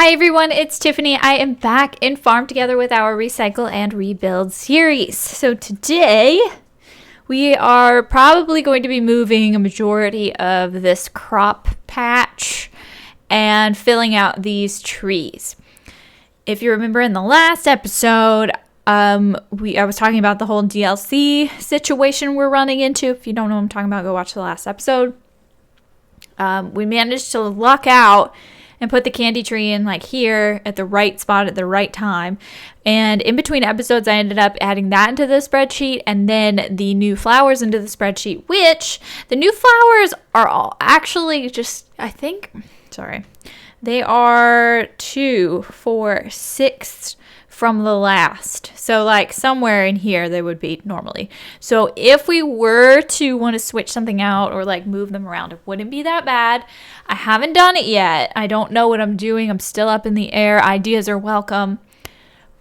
Hi everyone, it's Tiffany. I am back in Farm Together with our Recycle and Rebuild series. So today we are probably going to be moving a majority of this crop patch and filling out these trees. If you remember in the last episode, I was talking about the whole DLC situation we're running into. If you don't know what I'm talking about, go watch the last episode. We managed to luck out and put the candy tree in like here at the right spot at the right time. And in between episodes, I ended up adding that into the spreadsheet and then the new flowers into the spreadsheet, which the new flowers are all actually just, they are 2, 4, 6 from the last. So like somewhere in here they would be normally. So if we were to want to switch something out or like move them around, it wouldn't be that bad. I haven't done it yet. I don't know what I'm doing. I'm still up in the air. Ideas are welcome.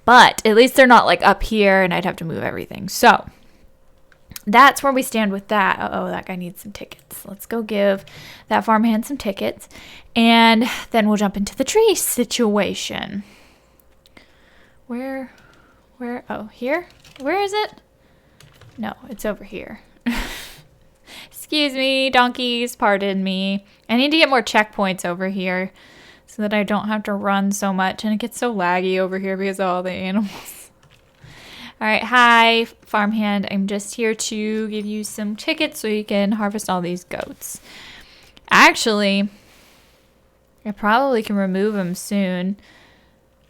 But at least they're not like up here and I'd have to move everything. So that's where we stand with that. Uh-oh, that guy needs some tickets. Let's go give that farmhand some tickets. And then we'll jump into the tree situation. Where, oh, here? Where is it? No, it's over here. Excuse me, donkeys, pardon me. I need to get more checkpoints over here so that I don't have to run so much. And it gets so laggy over here because of all the animals. All right, hi, farmhand. I'm just here to give you some tickets so you can harvest all these goats. Actually, I probably can remove them soon.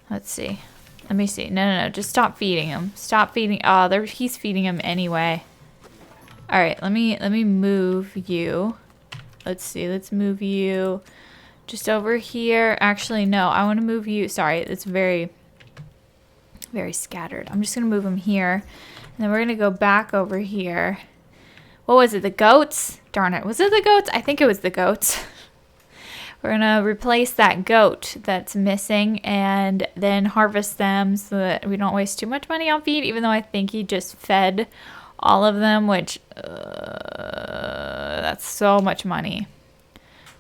Let's see. Let me see. No. Just stop feeding him. Stop feeding. Oh, he's feeding him anyway. All right. Let me move you. Let's see. Let's move you just over here. Actually, no. I want to move you. Sorry. It's very, very scattered. I'm just going to move him here. And then we're going to go back over here. What was it? The goats? Darn it. Was it the goats? I think it was the goats. We're going to replace that goat that's missing and then harvest them so that we don't waste too much money on feed, even though I think he just fed all of them, which that's so much money.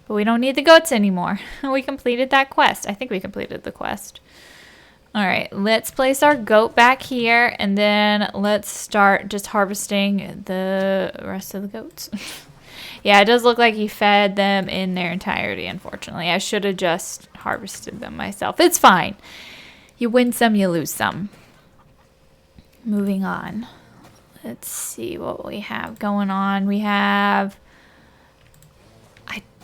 But we don't need the goats anymore. We completed that quest. I think we completed the quest. All right, let's place our goat back here and then let's start just harvesting the rest of the goats. Yeah, it does look like he fed them in their entirety, unfortunately. I should have just harvested them myself. It's fine. You win some, you lose some. Moving on. Let's see what we have going on. We have...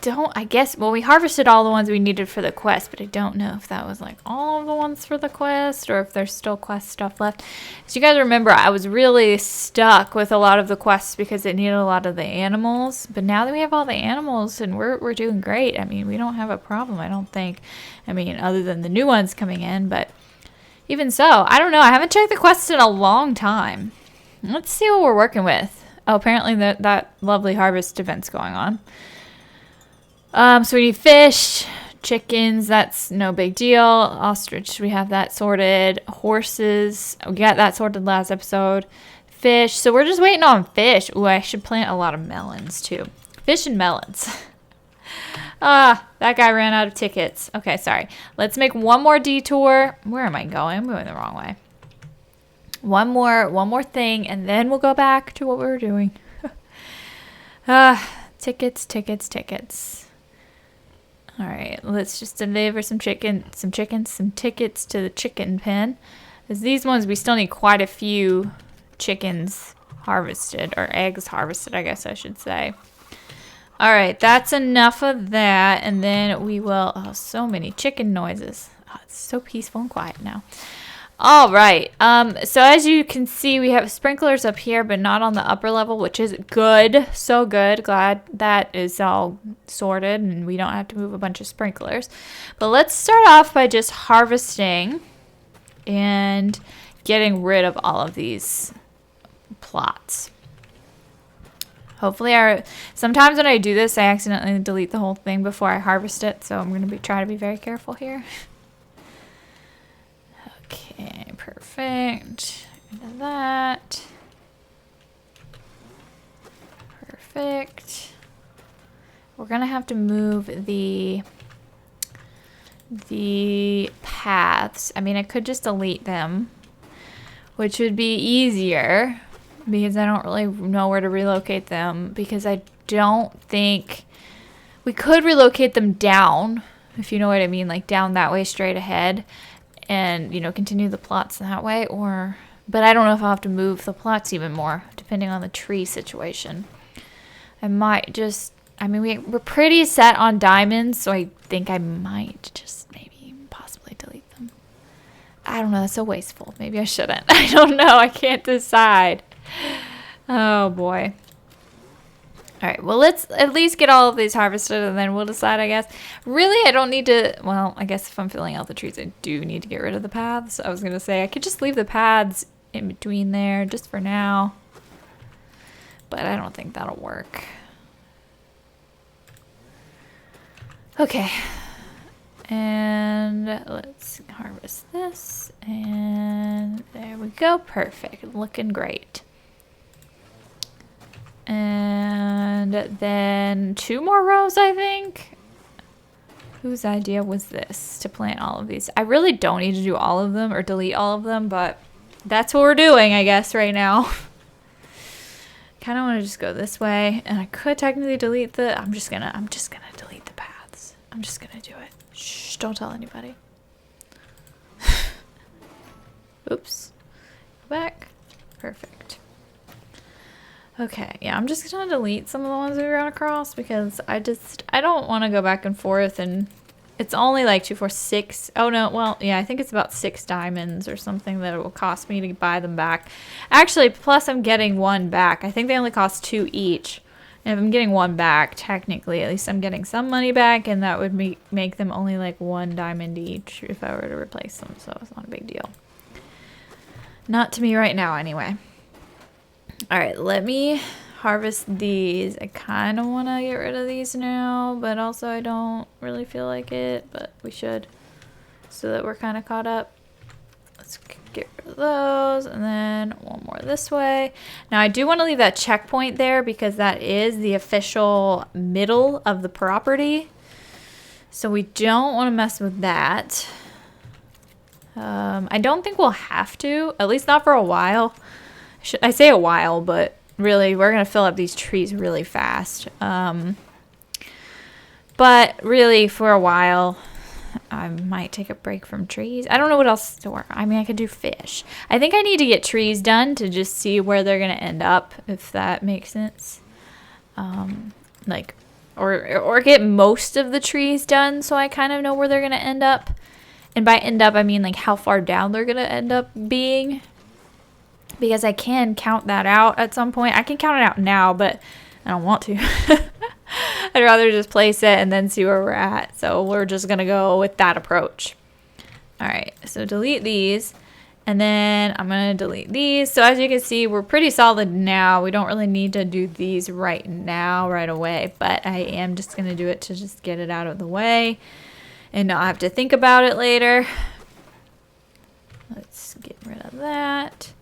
we harvested all the ones we needed for the quest, but I don't know if that was like all of the ones for the quest or if there's still quest stuff left. As you guys remember, I was really stuck with a lot of the quests because it needed a lot of the animals, but now that we have all the animals and we're doing great. I mean, we don't have a problem, I don't think. I mean, other than the new ones coming in, but even so, I don't know. I haven't checked the quests in a long time. Let's see what we're working with. Oh, apparently that lovely harvest event's going on. So we need fish, chickens, that's no big deal. Ostrich, we have that sorted. Horses, we got that sorted last episode. Fish, so we're just waiting on fish. Ooh, I should plant a lot of melons too. Fish and melons. That guy ran out of tickets. Okay, sorry. Let's make one more detour. Where am I going? I'm going the wrong way. One more thing, and then we'll go back to what we were doing. Tickets. All right, let's just deliver some tickets to the chicken pen. As these ones, we still need quite a few chickens harvested, or eggs harvested, I guess I should say. All right, that's enough of that, and then we will, oh, so many chicken noises. Oh, it's so peaceful and quiet now. All right, so as you can see, we have sprinklers up here, but not on the upper level, which is good. So good. Glad that is all sorted and we don't have to move a bunch of sprinklers. But let's start off by just harvesting and getting rid of all of these plots. Hopefully, sometimes when I do this, I accidentally delete the whole thing before I harvest it, so I'm going to try to be very careful here. Okay, perfect. Into that. Perfect. We're going to have to move the the paths. I mean, I could just delete them, which would be easier because I don't really know where to relocate them, because I don't think we could relocate them down, if you know what I mean, like down that way straight ahead and, you know, continue the plots that way, or, but I don't know if I'll have to move the plots even more depending on the tree situation. I might just, I mean, we're pretty set on diamonds, so I think I might just maybe possibly delete them. I don't know, that's so wasteful. Maybe I shouldn't. I don't know, I can't decide. Oh boy. All right, well, let's at least get all of these harvested and then we'll decide, I guess. Really, I don't need to, well, I guess if I'm filling out the trees, I do need to get rid of the paths. I was going to say I could just leave the paths in between there just for now. But I don't think that'll work. Okay. And let's harvest this. And there we go. Perfect. Looking great. And then 2 more rows, I think. Whose idea was this to plant all of these? I really don't need to do all of them or delete all of them, but that's what we're doing, I guess, right now. Kind of want to just go this way, and I could technically delete the. I'm just gonna delete the paths. I'm just gonna do it. Shh! Don't tell anybody. Oops. Go back. Perfect. Okay, yeah, I'm just gonna delete some of the ones we ran across because I don't want to go back and forth, and it's only like 2, 4, 6. Oh no, well, yeah, I think it's about 6 diamonds or something that it will cost me to buy them back. Actually, plus I'm getting 1 back. I think they only cost 2 each. And if I'm getting 1 back, technically, at least I'm getting some money back, and that would make them only like 1 diamond each if I were to replace them, so it's not a big deal. Not to me right now, anyway. Alright, let me harvest these. I kind of want to get rid of these now, but also I don't really feel like it, but we should, so that we're kind of caught up. Let's get rid of those, and then 1 more this way. Now, I do want to leave that checkpoint there because that is the official middle of the property, so we don't want to mess with that. I don't think we'll have to, at least not for a while. I say a while, but really, we're going to fill up these trees really fast. But really, for a while, I might take a break from trees. I don't know what else to work on. I mean, I could do fish. I think I need to get trees done to just see where they're going to end up, if that makes sense. Like, or get most of the trees done so I kind of know where they're going to end up. And by end up, I mean, like, how far down they're going to end up being. Because I can count that out at some point. I can count it out now, but I don't want to. I'd rather just place it and then see where we're at. So we're just going to go with that approach. All right, so delete these. And then I'm going to delete these. So as you can see, we're pretty solid now. We don't really need to do these right now, right away. But I am just going to do it to just get it out of the way and not have to think about it later. Let's get rid of that.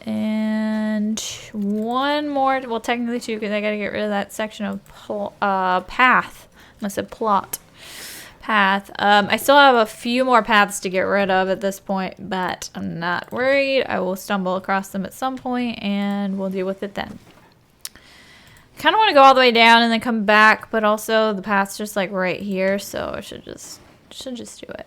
And 1 more, well, technically 2, because I got to get rid of that section of path. I must have plot. Path. I still have a few more paths to get rid of at this point, but I'm not worried. I will stumble across them at some point, and we'll deal with it then. I kind of want to go all the way down and then come back, but also the path's just like right here, so I should just do it.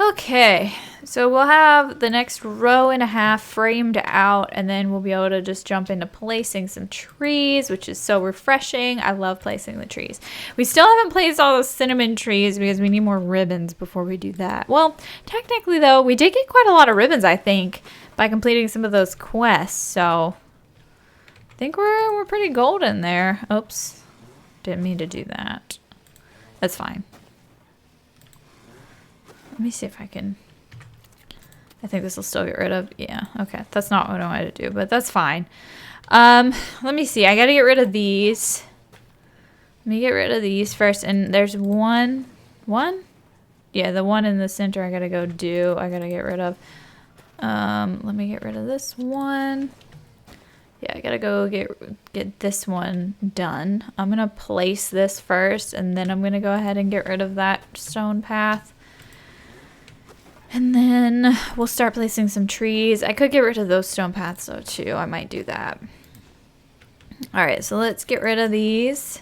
Okay, so we'll have the next row and a half framed out, and then we'll be able to just jump into placing some trees, which is so refreshing. I love placing the trees. We still haven't placed all those cinnamon trees because we need more ribbons before we do that. Well, technically, though, we did get quite a lot of ribbons, I think, by completing some of those quests, so I think we're pretty golden there. Oops, didn't mean to do that. That's fine. Let me see if I can. I think this will still get rid of. Yeah, okay. That's not what I wanted to do, but that's fine. Let me see. I got to get rid of these. Let me get rid of these first. And there's one? Yeah, the one in the center I got to go do. I got to get rid of. Let me get rid of this one. Yeah, I gotta go get this one done. I'm gonna place this first, and then I'm gonna go ahead and get rid of that stone path. And then we'll start placing some trees. I could get rid of those stone paths though too. I might do that. All right, so let's get rid of these.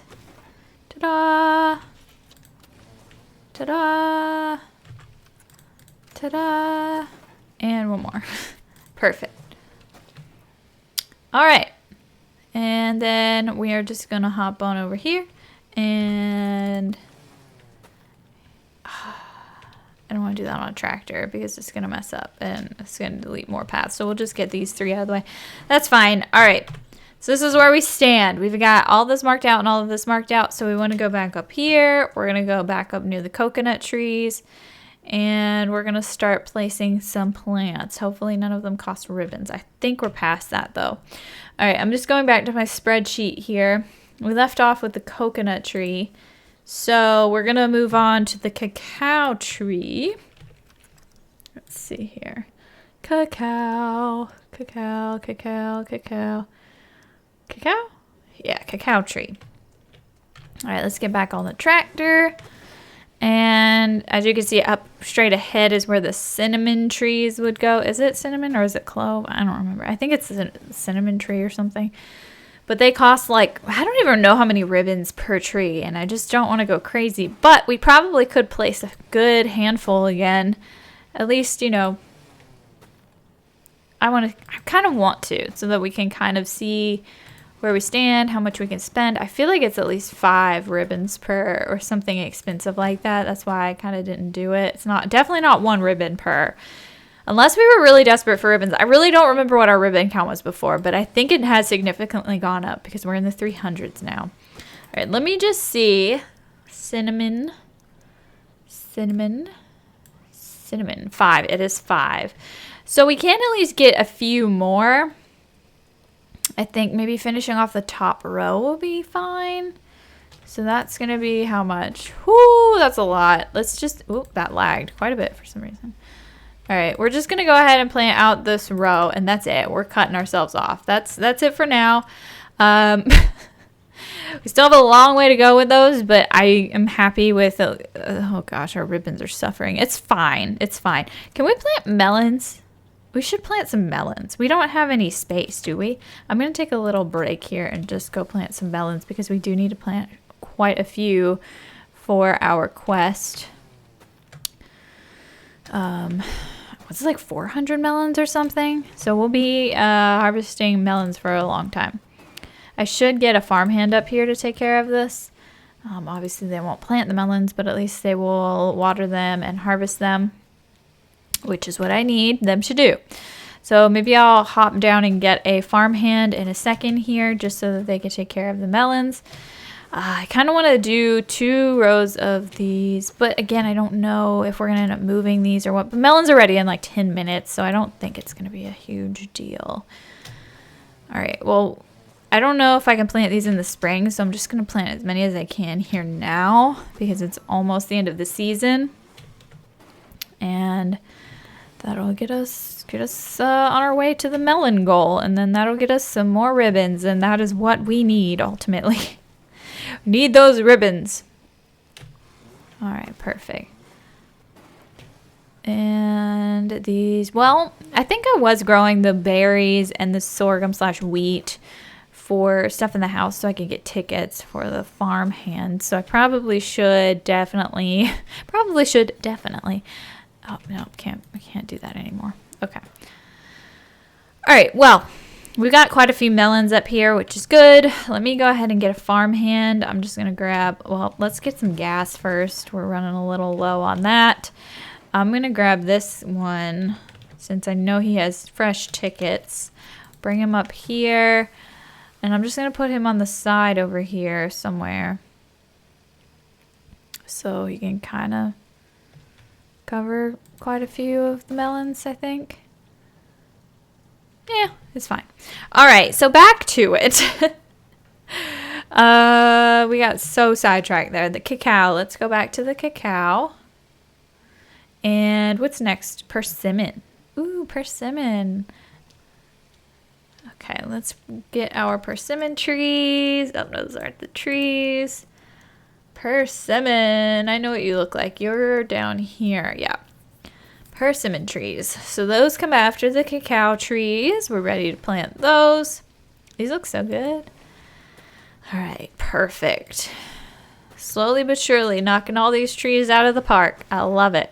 Ta-da! Ta-da! Ta-da! And one more. Perfect. All right. And then we are just gonna hop on over here and I don't want to do that on a tractor because it's going to mess up and it's going to delete more paths. So we'll just get these 3 out of the way. That's fine. All right. So this is where we stand. We've got all this marked out and all of this marked out. So we want to go back up here. We're going to go back up near the coconut trees. And we're going to start placing some plants. Hopefully none of them cost ribbons. I think we're past that though. All right. I'm just going back to my spreadsheet here. We left off with the coconut tree. So we're going to move on to the cacao tree. Let's see here. Cacao, cacao, cacao, cacao. Cacao? Yeah, cacao tree. All right, let's get back on the tractor. And as you can see, up straight ahead is where the cinnamon trees would go. Is it cinnamon or is it clove? I don't remember. I think it's a cinnamon tree or something. But they cost like, I don't even know how many ribbons per tree, and I just don't want to go crazy. But we probably could place a good handful again. At least, you know, I kind of want to, so that we can kind of see where we stand, how much we can spend. I feel like it's at least 5 ribbons per or something expensive like that. That's why I kind of didn't do it. It's definitely not 1 ribbon per. Unless we were really desperate for ribbons. I really don't remember what our ribbon count was before, but I think it has significantly gone up because we're in the 300s now. All right, let me just see. Cinnamon. 5. It is 5. So we can at least get a few more. I think maybe finishing off the top row will be fine. So that's going to be how much? Whoo, that's a lot. Let's just, oop, that lagged quite a bit for some reason. All right, we're just going to go ahead and plant out this row, and that's it. We're cutting ourselves off. That's it for now. We still have a long way to go with those, but I am happy with, oh gosh, our ribbons are suffering. It's fine. It's fine. Can we plant melons? We should plant some melons. We don't have any space, do we? I'm going to take a little break here and just go plant some melons because we do need to plant quite a few for our quest. What's it, like 400 melons or something? So we'll be harvesting melons for a long time. I should get a farmhand up here to take care of this. Obviously they won't plant the melons, but at least they will water them and harvest them, which is what I need them to do. So maybe I'll hop down and get a farmhand in a second here just so that they can take care of the melons. I kind of want to do 2 rows of these, but again, I don't know if we're going to end up moving these or what. But melons are ready in like 10 minutes, so I don't think it's going to be a huge deal. All right, well, I don't know if I can plant these in the spring, so I'm just going to plant as many as I can here now because it's almost the end of the season. And that'll get us on our way to the melon goal, and then that'll get us some more ribbons, and that is what we need ultimately. We need those ribbons. All right, perfect. And these, well, I think I was growing the berries and the sorghum/wheat for stuff in the house so I could get tickets for the farm hand. So I probably should definitely. Oh, no, I can't do that anymore. Okay. All right, well, we've got quite a few melons up here, which is good. Let me go ahead and get a farmhand. I'm just going to grab, well, let's get some gas first. We're running a little low on that. I'm going to grab this one since I know he has fresh tickets. Bring him up here. And I'm just going to put him on the side over here somewhere, so he can kind of cover quite a few of the melons, I think. Yeah, it's fine. All right, so back to it. We got so sidetracked there. The cacao. Let's go back to the cacao. And what's next? Persimmon. Ooh, persimmon. Okay, let's get our persimmon trees. Oh, no, those aren't the trees. Persimmon. I know what you look like. You're down here. Yeah. Persimmon trees. So those come after the cacao trees. We're ready to plant those. These look so good. All right, perfect. Slowly but surely knocking all these trees out of the park. I love it.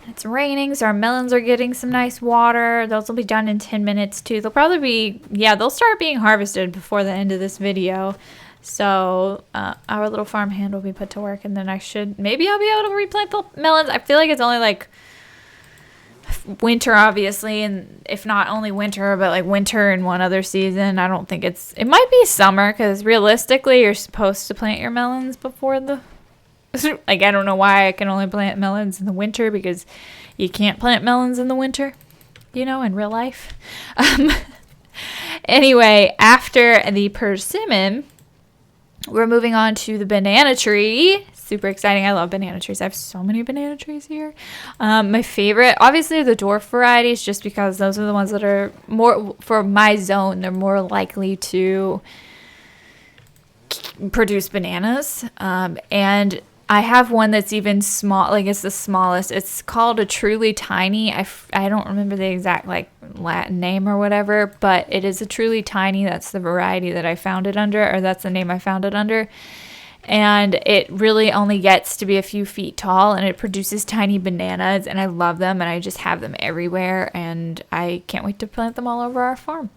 It's raining, so our melons are getting some nice water. Those will be done in 10 minutes too. They'll probably be, yeah, they'll start being harvested before the end of this video. So our little farm hand will be put to work, and then maybe I'll be able to replant the melons. I feel like it's only like winter, obviously, and if not only winter, but like winter and one other season. I don't think it might be summer, because realistically you're supposed to plant your melons before the like, I don't know why I can only plant melons in the winter, because you can't plant melons in the winter, you know, in real life. Anyway, after the persimmon, we're moving on to the banana tree. Super exciting. I love banana trees. I have so many banana trees here. My favorite, obviously, are the dwarf varieties, just because those are the ones that are more, for my zone, they're more likely to produce bananas. And I have one that's even small, like it's the smallest. It's called a truly tiny. I don't remember the exact like Latin name or whatever, but it is a truly tiny. That's the variety that I found it under, or that's the name I found it under. And it really only gets to be a few feet tall, and it produces tiny bananas, and I love them, and I just have them everywhere, and I can't wait to plant them all over our farm.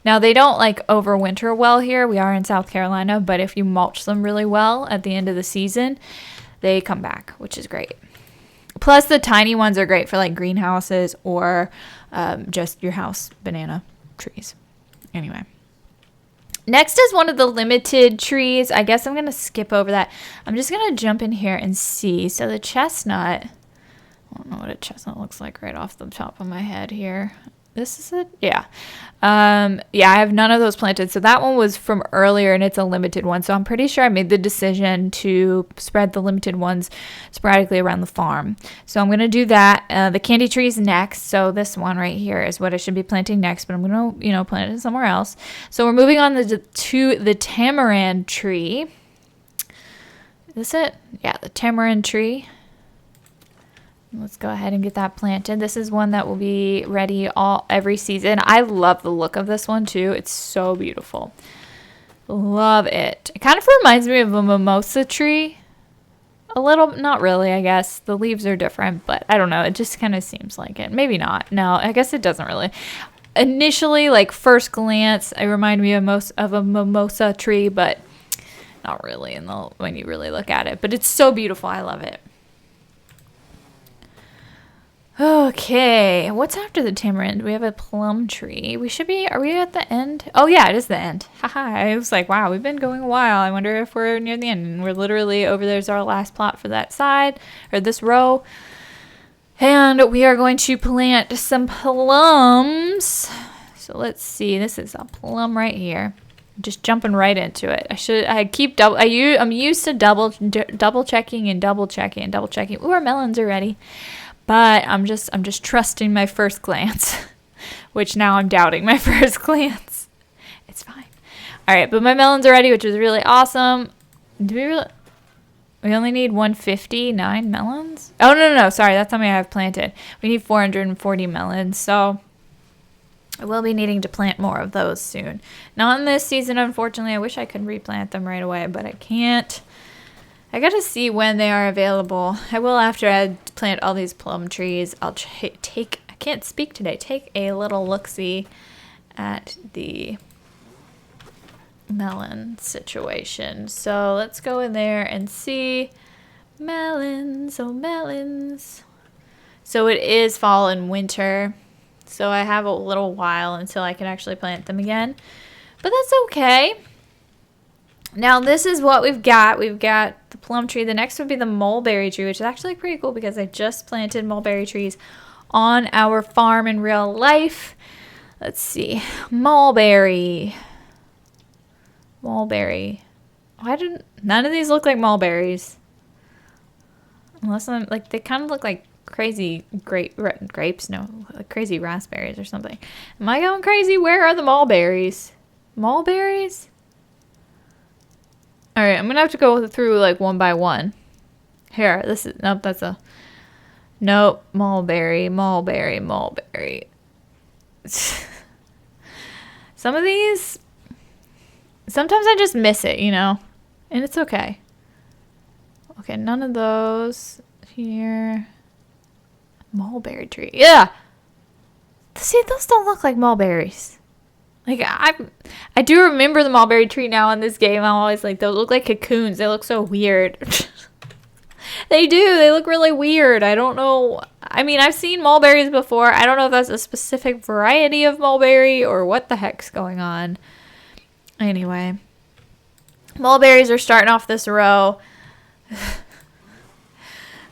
Now, they don't like overwinter well here. We are in South Carolina, but if you mulch them really well at the end of the season, they come back, which is great. Plus, the tiny ones are great for like greenhouses or just your house banana trees. Anyway. Next is one of the limited trees. I guess I'm going to skip over that. I'm just going to jump in here and see. So the chestnut, I don't know what a chestnut looks like right off the top of my head here. This is it? Yeah. Yeah, I have none of those planted. So that one was from earlier, and it's a limited one. So I'm pretty sure I made the decision to spread the limited ones sporadically around the farm. So I'm going to do that. The candy tree is next. So this one right here is what I should be planting next, but I'm going to, plant it somewhere else. So we're moving on to the tamarind tree. Is this it? Yeah, the tamarind tree. Let's go ahead and get that planted. This is one that will be ready every season. I love the look of this one too. It's so beautiful. Love it. It kind of reminds me of a mimosa tree. A little, not really, I guess. The leaves are different, but I don't know. It just kind of seems like it. Maybe not. No, I guess it doesn't really. Initially, like first glance, it reminded me of a mimosa tree, but not really when you really look at it. But it's so beautiful. I love it. Okay, what's after the tamarind? We have a plum tree. Are we at the end? Oh yeah, it is the end. Haha, I was like, wow, we've been going a while. I wonder if we're near the end. And we're literally over there's our last plot for that side, or this row. And we are going to plant some plums. So let's see, this is a plum right here. Just jumping right into it. I'm used to double checking and double checking. Ooh, our melons are ready. But I'm just trusting my first glance, which now I'm doubting my first glance. It's fine. All right, but my melons are ready, which is really awesome. We only need 159 melons? Oh, no, sorry. That's how many I have planted. We need 440 melons, so I will be needing to plant more of those soon. Not in this season, unfortunately. I wish I could replant them right away, but I can't. I gotta see when they are available. I will after I plant all these plum trees. I'll I can't speak today, take a little look-see at the melon situation. So let's go in there and see. Melons, oh melons. So it is fall and winter. So I have a little while until I can actually plant them again. But that's okay. Now this is what we've got. We've got the plum tree. The next would be the mulberry tree, which is actually pretty cool because I just planted mulberry trees on our farm in real life. Let's see. Mulberry. Why didn't none of these look like mulberries? Unless I'm like, they kind of look like crazy grapes? No, crazy raspberries or something. Am I going crazy? Where are the mulberries? Mulberries? All right, I'm gonna have to go through like one by one. Here, this is nope. That's a nope. Mulberry. Some of these, sometimes I just miss it, you know, and it's okay. Okay, none of those here. Mulberry tree. Yeah. See, those don't look like mulberries. Like, I do remember the mulberry tree now in this game. I'm always like, those look like cocoons. They look so weird. They do. They look really weird. I don't know. I mean, I've seen mulberries before. I don't know if that's a specific variety of mulberry or what the heck's going on. Anyway. Mulberries are starting off this row.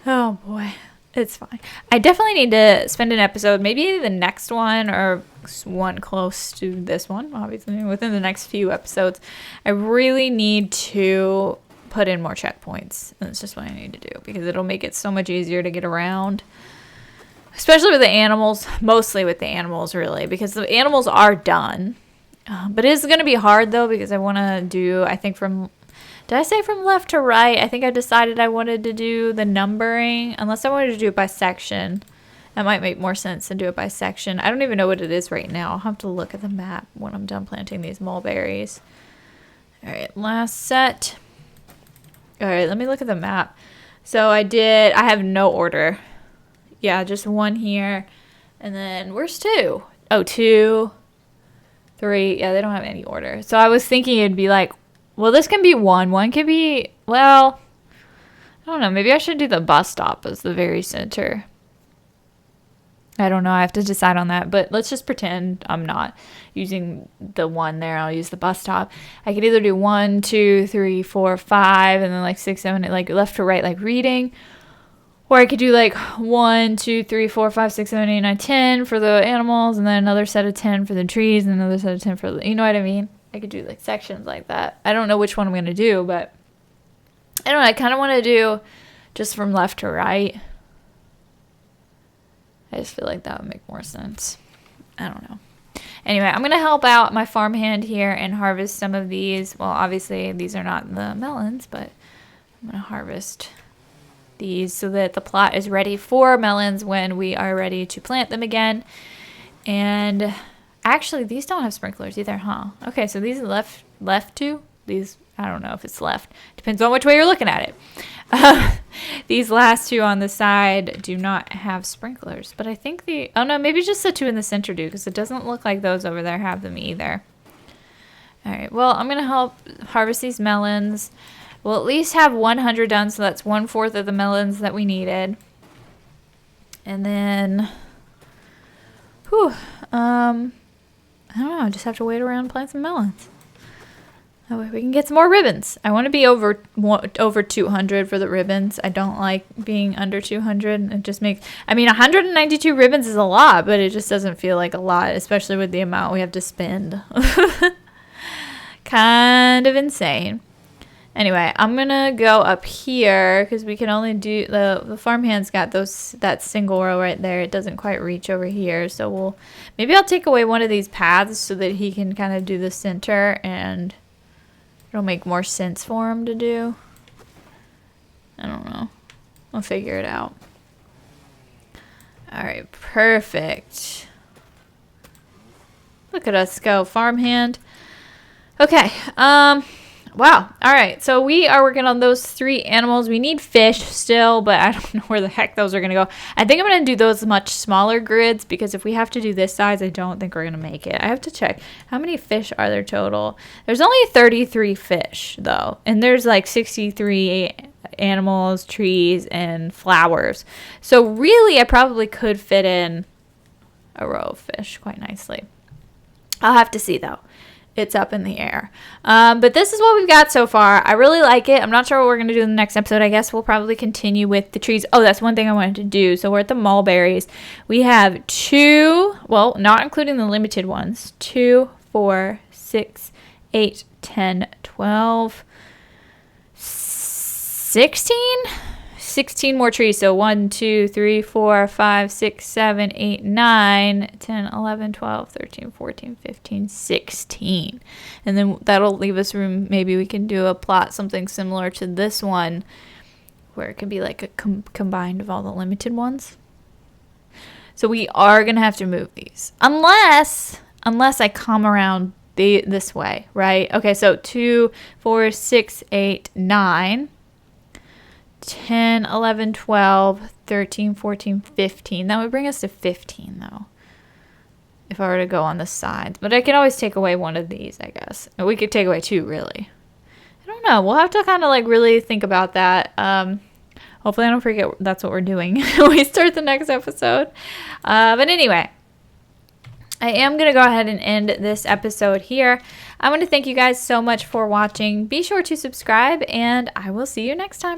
Oh, boy. It's fine. I definitely need to spend an episode, maybe the next one or one close to this one, obviously, within the next few episodes. I really need to put in more checkpoints. That's just what I need to do because it'll make it so much easier to get around. Especially with the animals. Mostly with the animals, really, because the animals are done. But it is going to be hard, though, because I want to do, I think from... Did I say from left to right? I think I decided I wanted to do the numbering. Unless I wanted to do it by section. That might make more sense than do it by section. I don't even know what it is right now. I'll have to look at the map when I'm done planting these mulberries. Alright, last set. Alright, let me look at the map. So I have no order. Yeah, just one here. And then, where's 2? Oh, 2, 3. Yeah, they don't have any order. So I was thinking it'd be like, well, this can be 1. 1 can be, well, I don't know. Maybe I should do the bus stop as the very center. I don't know. I have to decide on that. But let's just pretend I'm not using the 1 there. I'll use the bus stop. I could either do 1, 2, 3, 4, 5, and then like 6, 7, 8, like left to right, like reading. Or I could do like 1, 2, 3, 4, 5, 6, 7, 8, 9, 10 for the animals, and then another set of 10 for the trees, and another set of 10 for the, you know what I mean? I could do like sections like that. I don't know which one I'm going to do, but I don't know. I kind of want to do just from left to right. I just feel like that would make more sense. I don't know. Anyway, I'm going to help out my farmhand here and harvest some of these. Well, obviously these are not the melons, but I'm going to harvest these so that the plot is ready for melons when we are ready to plant them again. And actually, these don't have sprinklers either, huh? Okay, so these are left to. These, I don't know if it's left. Depends on which way you're looking at it. These last 2 on the side do not have sprinklers. But I think oh no, maybe just the 2 in the center do, because it doesn't look like those over there have them either. Alright, well, I'm going to help harvest these melons. We'll at least have 100 done, so that's 1/4 of the melons that we needed. And then, whew, I don't know, I just have to wait around and plant some melons. That way we can get some more ribbons. I want to be over 200 for the ribbons. I don't like being under 200. It just makes, I mean, 192 ribbons is a lot, but it just doesn't feel like a lot, especially with the amount we have to spend. Kind of insane. Anyway, I'm going to go up here because we can only do, the farmhand's got that single row right there. It doesn't quite reach over here. So maybe I'll take away one of these paths so that he can kind of do the center and it'll make more sense for him to do. I don't know. I'll figure it out. All right, perfect. Look at us go, farmhand. Okay, wow. All right. So we are working on those 3 animals. We need fish still, but I don't know where the heck those are going to go. I think I'm going to do those much smaller grids because if we have to do this size, I don't think we're going to make it. I have to check. How many fish are there total? There's only 33 fish, though. And there's like 63 animals, trees, and flowers. So really, I probably could fit in a row of fish quite nicely. I'll have to see, though. It's up in the air. But this is what we've got so far. I really like it. I'm not sure what we're going to do in the next episode. I guess we'll probably continue with the trees. Oh, that's one thing I wanted to do. So we're at the mulberries. We have 2, well, not including the limited ones, 2, 4, 6, 8, 10, 12, 16 16 more trees. So 1, 2, 3, 4, 5, 6, 7, 8, 9, 10, 11, 12, 13, 14, 15, 16. And then that'll leave us room. Maybe we can do a plot something similar to this one, where it could be like a combined of all the limited ones. So we are going to have to move these. Unless I come around this way, right? Okay, so 2, 4, 6, 8, 9, 10, 11, 12, 13, 14, 15. That would bring us to 15, though, if I were to go on the sides. But I can always take away one of these, I guess. Or we could take away 2, really. I don't know. We'll have to kind of like really think about that. Hopefully I don't forget that's what we're doing when we start the next episode. But anyway, I am going to go ahead and end this episode here. I want to thank you guys so much for watching. Be sure to subscribe, and I will see you next time.